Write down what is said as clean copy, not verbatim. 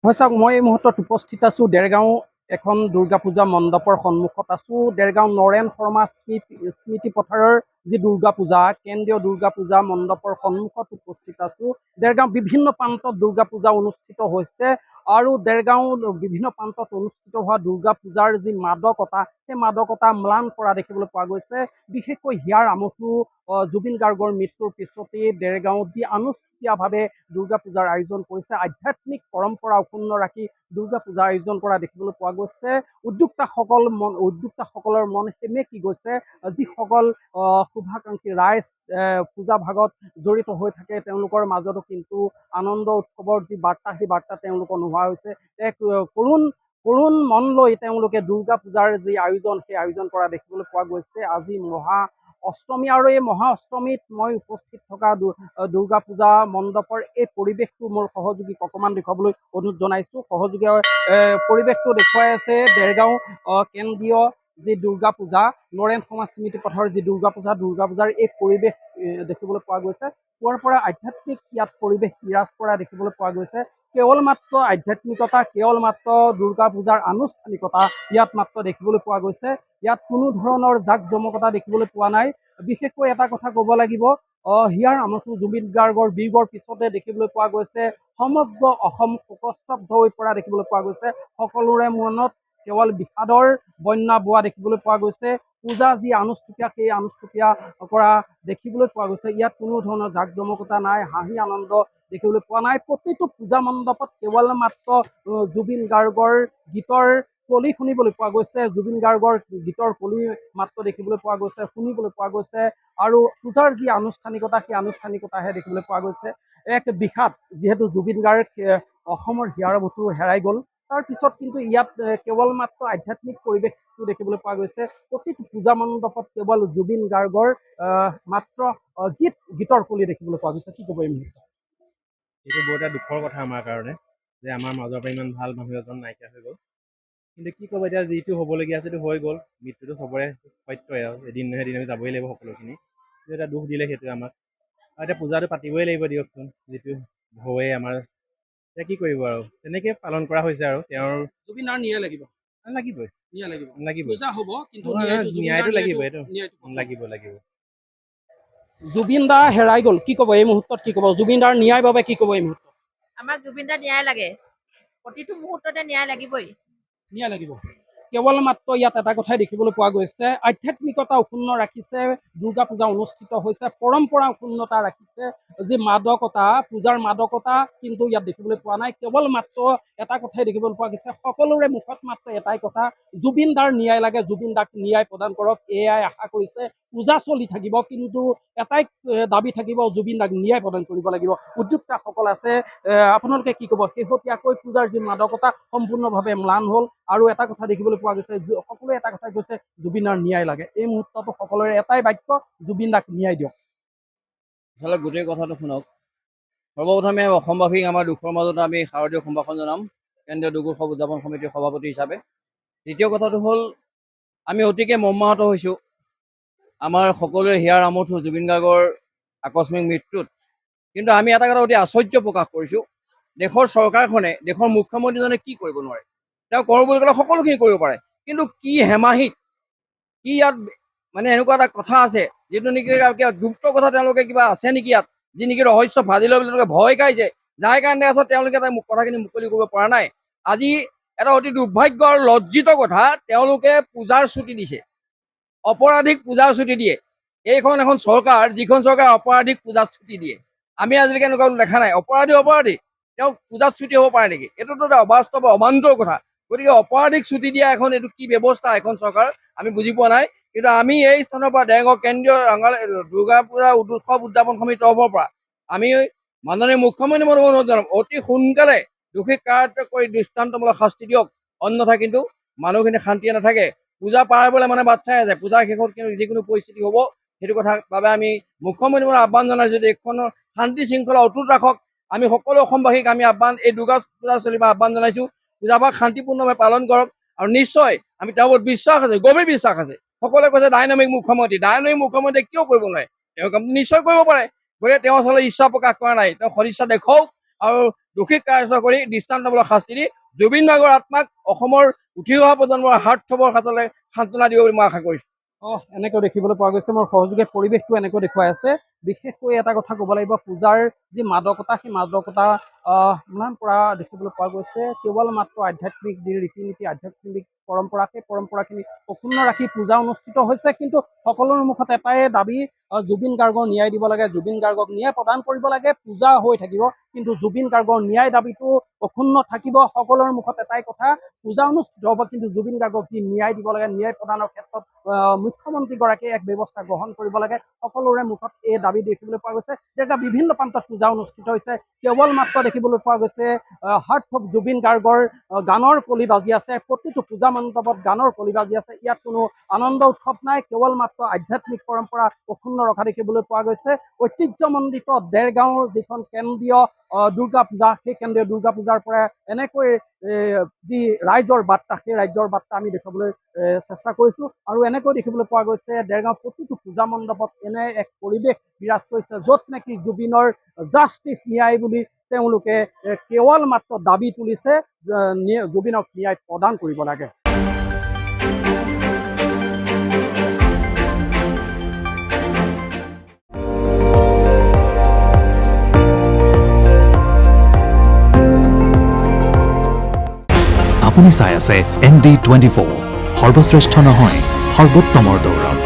হয় চাওক, মই এই মুহূৰ্তত উপস্থিত আছোঁ দেৰগাঁও এখন দুৰ্গা পূজা মণ্ডপৰ সন্মুখত আছোঁ। দেৰগাঁও নৰেন শৰ্মা স্মৃতি পথাৰৰ যি দুৰ্গা পূজা, কেন্দ্ৰীয় দুৰ্গা পূজা মণ্ডপৰ সন্মুখত উপস্থিত আছোঁ। দেৰগাঁও বিভিন্ন প্ৰান্তত দুৰ্গা পূজা অনুষ্ঠিত হৈছে আৰু দেৰগাঁও বিভিন্ন প্ৰান্তত অনুষ্ঠিত হোৱা দুৰ্গা পূজাৰ যি মাদকতা, সেই মাদকতা ম্লান কৰা দেখিবলৈ পোৱা গৈছে। বিশেষকৈ হিয়াৰ আমঠু জুবিন গাৰ্গৰ মৃত্যুৰ পিছতেই দেৰগাঁৱত যি আনুষ্ঠানিকভাৱে দুৰ্গা পূজাৰ আয়োজন কৰিছে, আধ্যাত্মিক পৰম্পৰা অক্ষুণ্ণ ৰাখি দুৰ্গা পূজাৰ আয়োজন কৰা দেখিবলৈ পোৱা গৈছে। উদ্যোক্তাসকলৰ মন সেমেকি গৈছে। যিসকল শুভাকাংক্ষী ৰাইজ পূজা ভাগত জড়িত হৈ থাকে, তেওঁলোকৰ মাজতো কিন্তু আনন্দ উৎসৱৰ যি বাৰ্তা, সেই বাৰ্তা তেওঁলোকৰ নোহোৱা হৈছে। এক কৰুণ মন লৈ তেওঁলোকে দুৰ্গা পূজাৰ যি আয়োজন, সেই আয়োজন কৰা দেখিবলৈ পোৱা গৈছে। আজি মহা অষ্টমী আৰু এই মহা অষ্টমীত মই উপস্থিত থকা দুৰ্গা পূজা মণ্ডপৰ এই পৰিৱেশটো মোৰ সহযোগীক অকণমান দেখুৱাবলৈ অনুৰোধ জনাইছোঁ। সহযোগীয়ে পৰিৱেশটো দেখুৱাই আছে দেৰগাঁও কেন্দ্ৰীয় যি দুৰ্গা পূজা, নৰেন সমাজ স্মৃতি পথৰ যি দুৰ্গা পূজাৰ এই পৰিৱেশ দেখিবলৈ পোৱা গৈছে। পুৱাৰ পৰা আধ্যাত্মিক ইয়াত পৰিৱেশ বিৰাজ কৰা দেখিবলৈ পোৱা গৈছে। কেৱল মাত্ৰ আধ্যাত্মিকতা, কেৱল মাত্ৰ দুৰ্গা পূজাৰ আনুষ্ঠানিকতা ইয়াত মাত্ৰ দেখিবলৈ পোৱা গৈছে। ইয়াত কোনো ধৰণৰ জাক জমকতা দেখিবলৈ পোৱা নাই। বিশেষকৈ এটা কথা ক'ব লাগিব, হিয়াৰ আমঠু জুবিন গাৰ্গৰ বিয়োগৰ পিছতে দেখিবলৈ পোৱা গৈছে সমগ্ৰ অসম শোকস্তব্ধ হৈ পৰা দেখিবলৈ পোৱা গৈছে। সকলোৰে মনত কেৱল বিষাদৰ বন্যা বোৱা দেখিবলৈ পোৱা গৈছে। পূজা যি আনুষ্ঠানিক, সেই আনুষ্ঠানিক কৰা দেখিবলৈ পোৱা গৈছে। ইয়াত কোনো ধৰণৰ জাক জমকতা নাই, হাঁহি আনন্দ দেখিবলৈ পোৱা নাই। প্ৰতিটো পূজা মণ্ডপত কেৱল মাত্ৰ জুবিন গাৰ্গৰ গীতৰ কলি শুনিবলৈ পোৱা গৈছে। জুবিন গাৰ্গৰ গীতৰ কলি মাত্ৰ দেখিবলৈ পোৱা গৈছে, শুনিবলৈ পোৱা গৈছে। আৰু পূজাৰ যি আনুষ্ঠানিকতা, সেই আনুষ্ঠানিকতাহে দেখিবলৈ পোৱা গৈছে। এক বিষাদ, যিহেতু জুবিন গাৰ্গ অসমৰ হিয়াৰ আমঠু হেৰাই গ'ল। তাৰপিছত কিন্তু ইয়াত কেৱল মাত্ৰ আধ্যাত্মিক পৰিৱেশটো দেখিবলৈ পোৱা গৈছে। প্ৰতিটো পূজা মণ্ডপত কেৱল জুবিন গাৰ্গৰ মাত্ৰ গীতৰ কলি দেখিবলৈ পোৱা গৈছে। কি ক'ব এই মুহূৰ্তত? এইটো বৰ এটা দুখৰ কথা আমাৰ কাৰণে, যে আমাৰ মাজৰ পৰা ইমান ভাল মানুহ এজন নাইকিয়া হৈ গ'ল। কিন্তু কি ক'ব, এতিয়া যিটো হ'বলগীয়া আছে সেইটো হৈ গ'ল। মৃত্যুটো চবৰে সত্যই, আৰু এদিন নহয় এদিন আমি যাবই লাগিব সকলোখিনি। কিন্তু এটা দুখ দিলে সেইটোৱে আমাক। আৰু এতিয়া পূজাটো পাতিবই লাগিব দিয়কচোন, যিটো হয়েই আমাৰ। এতিয়া কি কৰিব আৰু, তেনেকৈ পালন কৰা হৈছে আৰু তেওঁৰ জুবিন দাৰ ন্যায় লাগিব, লাগিবই লাগিব পূজা হ'ব, কিন্তু ন্যায়টো লাগিব, এইটো লাগিব। জুবিন দা হেৰাই গ'ল, কি ক'ব এই মুহূৰ্তত? কি ক'ব জুবিন দাৰ ন্যায়ৰ বাবে? কি ক'ব এই মুহূৰ্তত? আমাক জুবিন দাৰ ন্যায় লাগে, প্ৰতিটো মুহূৰ্ততে ন্যায় লাগিবই। ন্যায় লাগিব। কেৱল মাত্ৰ ইয়াত এটা কথাই দেখিবলৈ পোৱা গৈছে, আধ্যাত্মিকতা অক্ষুণ্ণ ৰাখিছে, দুৰ্গা পূজা অনুষ্ঠিত হৈছে, পৰম্পৰা অক্ষুণ্ণতা ৰাখিছে। যি মাদকতা, পূজাৰ মাদকতা কিন্তু ইয়াত দেখিবলৈ পোৱা নাই। কেৱল মাত্ৰ এটা কথাই দেখিবলৈ পোৱা গৈছে, সকলোৰে মুখত মাত্ৰ এটাই কথা, জুবিন দাৰ ন্যায় লাগে, জুবিন দাক ন্যায় প্ৰদান কৰক, এয়াই আশা কৰিছে। পূজা চলি থাকিব, কিন্তু এটাই দাবী থাকিব, জুবিন দাক ন্যায় প্ৰদান কৰিব লাগিব। উদ্যোক্তাসকল আছে, আপোনালোকে কি ক'ব? শেহতীয়াকৈ পূজাৰ যি মাদকতা সম্পূৰ্ণভাৱে ম্লান হ'ল, আৰু এটা কথা দেখিবলৈ পোৱা গৈছে, সকলোৱে এটা কথাই কৈছে, জুবিন দাৰ ন্যায় লাগে। এই মুহূৰ্ততো সকলোৰে এটাই বাক্য, জুবিন দাক ন্যায় দিয়ক। আচলতে গোটেই কথাটো শুনক। সৰ্বপ্ৰথমে অসমবাসীক আমাৰ দুখৰ মাজতে আমি শাৰদীয় সম্ভাষণ জনাম, কেন্দ্ৰীয় দুৰ্গোৎসৱ উদযাপন সমিতিৰ সভাপতি হিচাপে। দ্বিতীয় কথাটো হ'ল, আমি অতিকে মৰ্মাহত হৈছোঁ আমাৰ সকলোৰে হিয়াৰ আমঠু জুবিন গাৰ্গৰ আকস্মিক মৃত্যুত। কিন্তু আমি এটা কথা অতি আশ্চৰ্য প্ৰকাশ কৰিছোঁ, দেশৰ চৰকাৰখনে, দেশৰ মুখ্যমন্ত্ৰীজনে কি কৰিব নোৱাৰে? তেওঁ কৰোঁ বুলি ক'লে সকলোখিনি কৰিব পাৰে, কিন্তু কি হেমাহিত, কি ইয়াত মানে এনেকুৱা এটা কথা আছে, যিটো নেকি কিবা গুপ্ত কথা তেওঁলোকে কিবা আছে নেকি ইয়াত, যি নেকি ৰহস্য ভাজি লৈ তেওঁলোকে ভয় খাইছে, যাৰ কাৰণে আচলতে তেওঁলোকে কথাখিনি মুকলি কৰিব পৰা নাই। আজি এটা অতি দুৰ্ভাগ্য আৰু লজ্জিত কথা, তেওঁলোকে পূজাৰ ছুটি দিছে, অপৰাধীক পূজাৰ ছুটি দিয়ে। এইখন এখন চৰকাৰ, যিখন চৰকাৰ অপৰাধীক পূজাত ছুটি দিয়ে। আমি আজিলৈকে এনেকুৱা দেখা নাই। অপৰাধী তেওঁক পূজাত ছুটি হ'ব পাৰে নেকি? এইটোতো এটা অবাস্তৱ, অবান্তৰ কথা। গতিকে অপৰাধীক ছুটি দিয়া এখন এইটো কি ব্যৱস্থা এখন চৰকাৰ, আমি বুজি পোৱা নাই। কিন্তু আমি এই স্থানৰ পৰা দেৰগাঁও কেন্দ্ৰীয় দুৰ্গা পূজা উৎসৱ উদযাপন সমিতিৰ তৰফৰ পৰা আমি মাননীয় মুখ্যমন্ত্ৰী মহোদয়ক অনুৰোধ জনাম, অতি সোনকালে দোষীক কাৰায়ত্ব কৰি দৃষ্টান্তমূলক শাস্তি দিয়ক। অন্যথা কিন্তু মানুহখিনি শান্তিয়ে নাথাকে। পূজা পাৰ হ'বলৈ মানে বাট চাই আছে। পূজাৰ শেষত কিন্তু যিকোনো পৰিস্থিতি হ'ব, সেইটো কথাৰ বাবে আমি মুখ্যমন্ত্ৰী মহোদয়ক আহ্বান জনাইছোঁ যে দেশখনৰ শান্তি শৃংখলা অটুট ৰাখক। আমি সকলো অসমবাসীক আমি এই দুৰ্গা পূজা চলিব আহ্বান জনাইছোঁ, পূজাভাগ শান্তিপূৰ্ণভাৱে পালন কৰক। আৰু নিশ্চয় আমি তেওঁৰ ওপৰত বিশ্বাস আছে, গভীৰ বিশ্বাস আছে। সকলোৱে কৈছে ডাইনামিক মুখ্যমন্ত্ৰীয়ে কিয় কৰিব নোৱাৰে? তেওঁ কামটো নিশ্চয় কৰিব পাৰে। গতিকে তেওঁ আচলতে ইচ্ছা প্ৰকাশ কৰা নাই, তেওঁ সদিচ্ছা দেখুৱাওক আৰু দোষীক কাৰ্য কৰি দৃষ্টান্তমূলক শাস্তি দি জুবিন গাৰ্গৰ আত্মাক অসমৰ উঠি অহা প্ৰজন্মৰ হাৰ্থবৰ হাতলৈ সান্তনা দিব বুলি মই আশা কৰিছোঁ। এনেকৈ দেখিবলৈ পোৱা গৈছে মোৰ সহযোগী পৰিৱেশটো এনেকৈ দেখুৱাই আছে। বিশেষকৈ এটা কথা ক'ব লাগিব, পূজাৰ যি মাদকতা সেই মাদকতা ম্লান পৰা দেখিবলৈ পোৱা গৈছে। কেৱল মাত্ৰ আধ্যাত্মিক যি ৰীতি নীতি আধ্যাত্মিক পৰম্পৰা সেই পৰম্পৰাখিনি অক্ষুণ্ণ ৰাখি পূজা অনুষ্ঠিত হৈছে। কিন্তু সকলোৰে মুখত এটাই দাবী, জুবিন গাৰ্গৰ ন্যায় দিব লাগে, জুবিন গাৰ্গক ন্যায় প্ৰদান কৰিব লাগে। পূজা হৈ থাকিব কিন্তু জুবিন গাৰ্গৰ ন্যায় দাবীটো অক্ষুণ্ণ থাকিব। সকলোৰে মুখত এটাই কথা, পূজা অনুষ্ঠিত হ'ব কিন্তু জুবিন গাৰ্গক যি ন্যায় দিব লাগে, ন্যায় প্ৰদানৰ ক্ষেত্ৰত মুখ্যমন্ত্ৰীগৰাকীয়ে এক ব্যৱস্থা গ্ৰহণ কৰিব লাগে। সকলোৰে মুখত এই দাবী দেখিবলৈ পোৱা গৈছে। এতিয়া বিভিন্ন প্ৰান্তত পূজা অনুষ্ঠিত হৈছে। কেৱল মাত্ৰ দেখিবলৈ পোৱা গৈছে হাৰ্ট অফ জুবিন গাৰ্গৰ গানৰ কলি বাজি আছে। প্ৰতিটো পূজা মণ্ডপত গানৰ কলি বাজি আছে। ইয়াত কোনো আনন্দ উৎসৱ নাই, কেৱল মাত্ৰ আধ্যাত্মিক পৰম্পৰা অক্ষুণ্ণ ৰখা দেখিবলৈ পোৱা গৈছে। ঐতিহ্যমণ্ডিত দেৰগাঁৱৰ যিখন কেন্দ্ৰীয় দুৰ্গা পূজা, সেই কেন্দ্ৰীয় দুৰ্গা পূজাৰ পৰা এনেকৈ যি ৰাইজৰ বাৰ্তা, সেই ৰাইজৰ বাৰ্তা আমি দেখুৱাবলৈ চেষ্টা কৰিছোঁ। আৰু এনেকৈ দেখিবলৈ পোৱা গৈছে দেৰগাঁও প্ৰতিটো পূজা মণ্ডপত এনে এক পৰিৱেশ বিৰাজ কৰিছে, য'ত নেকি জুবিনৰ জাষ্টিচ ন্যায় বুলি তেওঁলোকে কেৱল মাত্ৰ দাবী তুলিছে, জুবিনক ন্যায় প্ৰদান কৰিব লাগে। আপুনি চাই আছে ND24, সৰ্বশ্ৰেষ্ঠ নহয় সৰ্বোত্তমৰ দৌৰত।